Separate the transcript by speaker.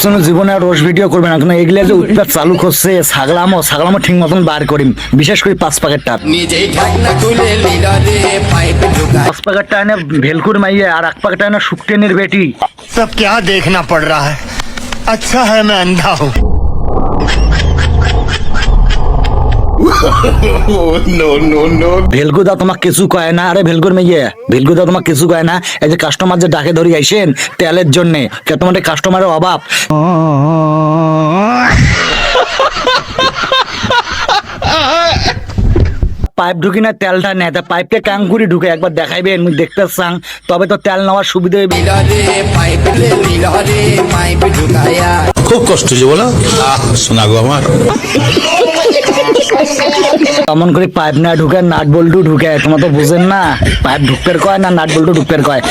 Speaker 1: শুনো জীবনে আর রোজ ভিডিও করবে না, কারণ এগুলা যে উৎপাত চালু করছে ছাগলামো ঠিক মতন বার করিম, বিশেষ করে 5 প্যাকেটটা 5 প্যাকেটটা এনে ভেলকুর মাইয়ে আর 1 প্যাকেটটা এনে শুকটেনের বেটি।
Speaker 2: सब क्या देखना पड़ रहा है, अच्छा है मैं अंधा हूँ।
Speaker 1: ভেলগুদা তোমাক কিছু কয় না, আরে ভেলগুর মেয়ে ভেলগুদা তোমাক কিছু কয় না। এই যে কাস্টমার যে ডাকে ধরি আইসেন তেলের জন্য, কে তোমাদের কাস্টমারের অভাব? পাইপ ঢুকি না তেলটা নেয়, তা পাইপটা কাঙ্গুরি ঢুকে একবার দেখাইবেন, মুই দেখতে চাং, তবে তো তেল নেওয়ার সুবিধা হইবে।
Speaker 3: খুব কষ্ট যে বলো শোনা গো আমার।
Speaker 1: এমন করে পাইপ না ঢুকে নাট বল্টু ঢুকে, তোমরা তো বুঝেন না পাইপ ঢুকপের কয় না নাট বল্টু ঢুকপের কয়।